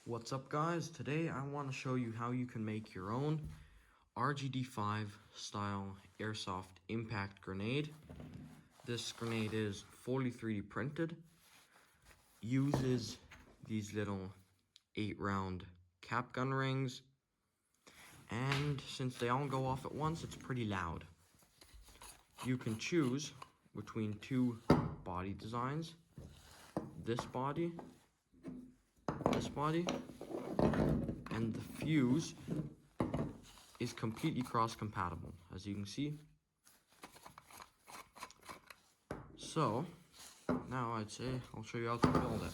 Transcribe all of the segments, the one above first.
What's up guys? Today I want to show you how you can make your own Rgd5 style airsoft impact grenade. This grenade is fully 3D printed, uses these little 8-round cap gun rings, and since they all go off at once, it's pretty loud. You can choose between two body designs, this body, and the fuse is completely cross-compatible, as you can see. So, now I'll show you how to build it.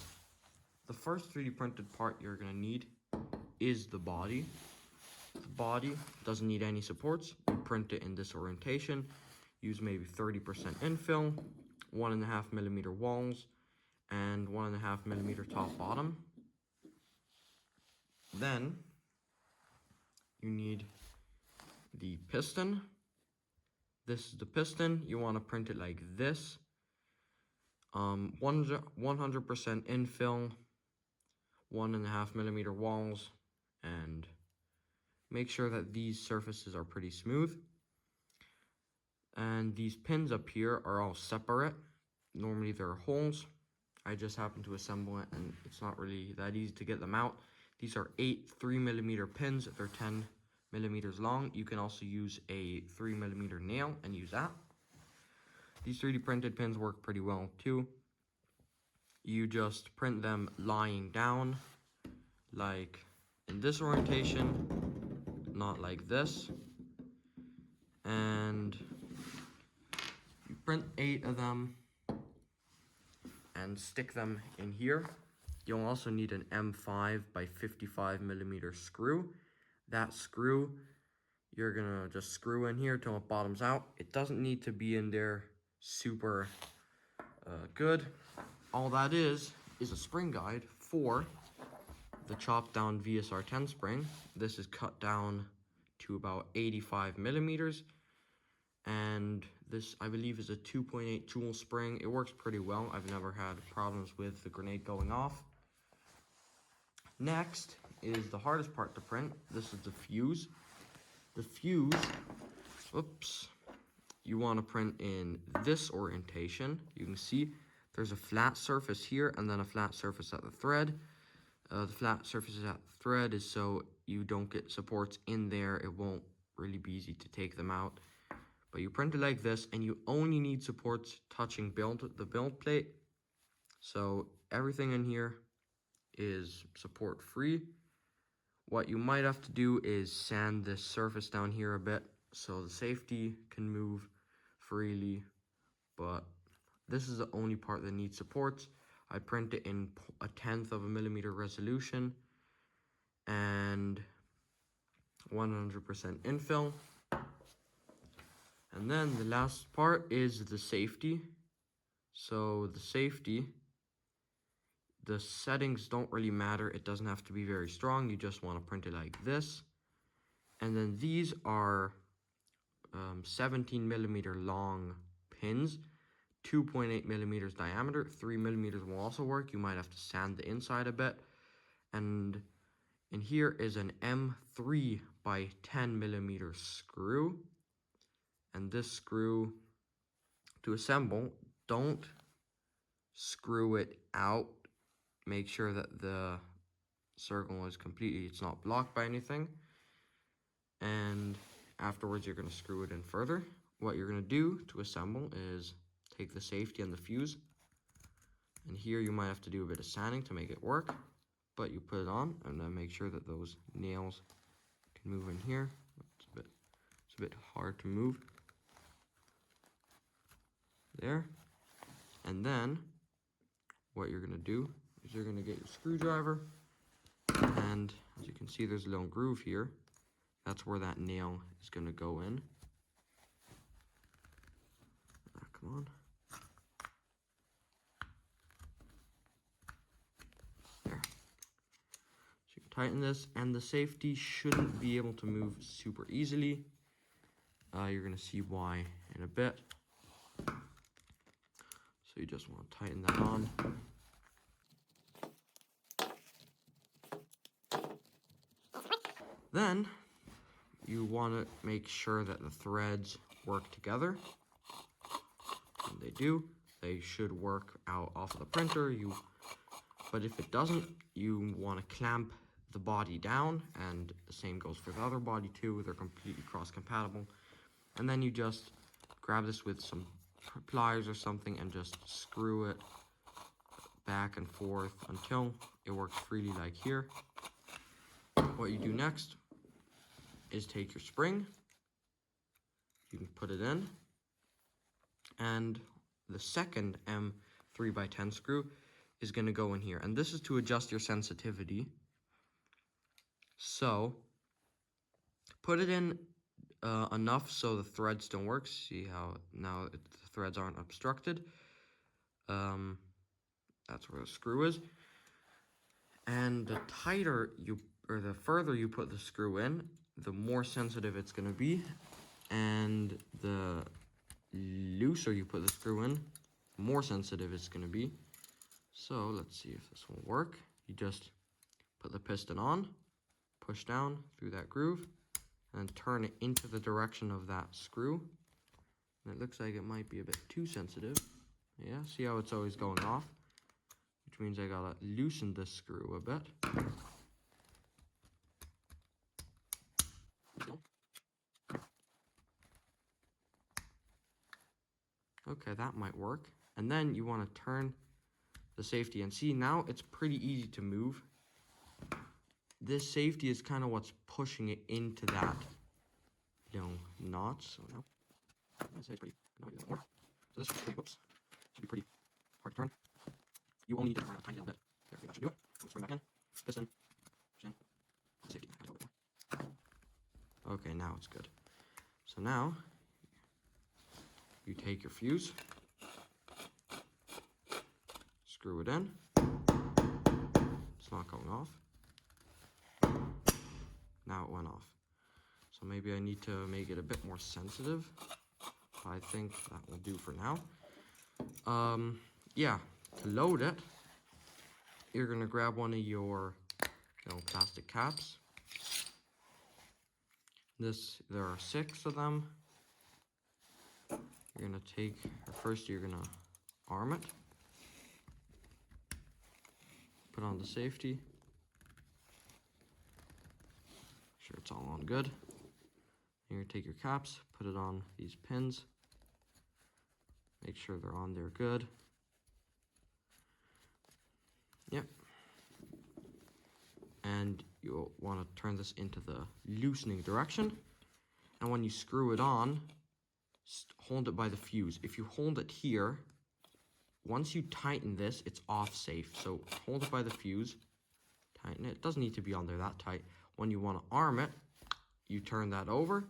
The first 3D printed part you're going to need is the body. The body doesn't need any supports. You print it in this orientation. Use maybe 30% infill, 1.5mm walls, and 1.5mm top bottom. Then, you need the piston. This is the piston. You want to print it like this. 100% infill, 1.5mm walls, and make sure that these surfaces are pretty smooth. And these pins up here are all separate. Normally there are holes. I just happened to assemble it and it's not really that easy to get them out. These are 8 3mm pins. They're 10mm long. You can also use a 3mm nail and use that. These 3D printed pins work pretty well too. You just print them lying down, like in this orientation, not like this. And you print 8 of them and stick them in here. You'll also need an M5 by 55mm screw. That screw, you're gonna just screw in here till it bottoms out. It doesn't need to be in there super good. All that is a spring guide for the chopped down VSR10 spring. This is cut down to about 85mm. And this, I believe, is a 2.8 Joule spring. It works pretty well. I've never had problems with the grenade going off. Next is the hardest part to print. This is the fuse. The fuse, you want to print in this orientation. You can see there's a flat surface here and then a flat surface at the thread. The flat surfaces at the thread is so you don't get supports in there. It won't really be easy to take them out. But you print it like this, and you only need supports touching the build plate. So everything in here is support free. What you might have to do is sand this surface down here a bit so the safety can move freely. But this is the only part that needs supports. I print it in 1/10 of a millimeter resolution and 100% infill. And then the last part is the safety. So the safety, the settings don't really matter. It doesn't have to be very strong. You just want to print it like this. And then these are 17mm long pins, 2.8mm diameter. 3mm will also work. You might have to sand the inside a bit. And in here is an M3 by 10mm screw. And this screw, to assemble, don't screw it out. Make sure that the circle is completely, it's not blocked by anything. And afterwards, you're going to screw it in further. What you're going to do to assemble is take the safety and the fuse. And here you might have to do a bit of sanding to make it work. But you put it on and then make sure that those nails can move in here. It's a bit hard to move. There. And then what you're going to do is you're going to get your screwdriver, and as you can see there's a little groove here. That's where that nail is going to go in. Come on. There. So you can tighten this, and the safety shouldn't be able to move super easily. You're going to see why in a bit. So you just want to tighten that on. Then you want to make sure that the threads work together. And they do. They should work out off of the printer. But if it doesn't, you want to clamp the body down, and the same goes for the other body too. They're completely cross-compatible. And then you just grab this with some pliers or something and just screw it back and forth until it works freely, like here. What you do next is take your spring, you can put it in, and the second M3x10 screw is going to go in here, and this is to adjust your sensitivity. So put it in enough so the threads don't work. See how now the threads aren't obstructed. That's where the screw is. And the tighter the further you put the screw in, the more sensitive it's going to be. And the looser you put the screw in, the more sensitive it's going to be. So let's see if this will work. You just put the piston on, push down through that groove, and turn it into the direction of that screw. And it looks like it might be a bit too sensitive. Yeah, see how it's always going off? Which means I gotta loosen this screw a bit. Okay, that might work. And then you want to turn the safety, and see, now it's pretty easy to move. This safety is kind of what's pushing it into that, notch. So now, I'd say it's pretty. No, more. So this should be, whoops, should be pretty hard to turn. You only need to turn a tiny little bit. There, that should do it. Let's bring it back in. Piston. Push in. Safety. Okay, now it's good. So now you take your fuse, screw it in. It's not going off. Now it went off. So maybe I need to make it a bit more sensitive. I think that will do for now. Yeah, to load it, you're gonna grab one of your plastic caps. There are 6 of them. You're gonna take, first you're gonna arm it. Put on the safety. Make sure it's all on good. You're gonna take your caps, put it on these pins. Make sure they're on there good. Yep. And you'll want to turn this into the loosening direction. And when you screw it on, hold it by the fuse. If you hold it here, once you tighten this, it's off safe. So hold it by the fuse, tighten it. It doesn't need to be on there that tight. When you want to arm it, you turn that over,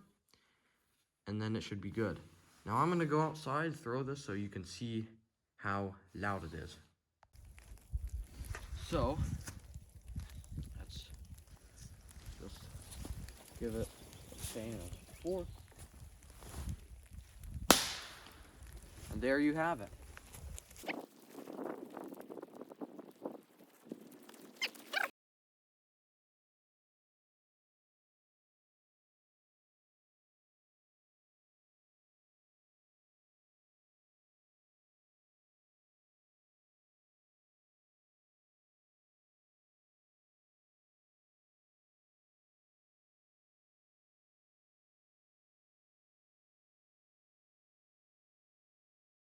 and then it should be good. Now I'm going to go outside, throw this so you can see how loud it is. So, let's just give it a fan of 4. And there you have it.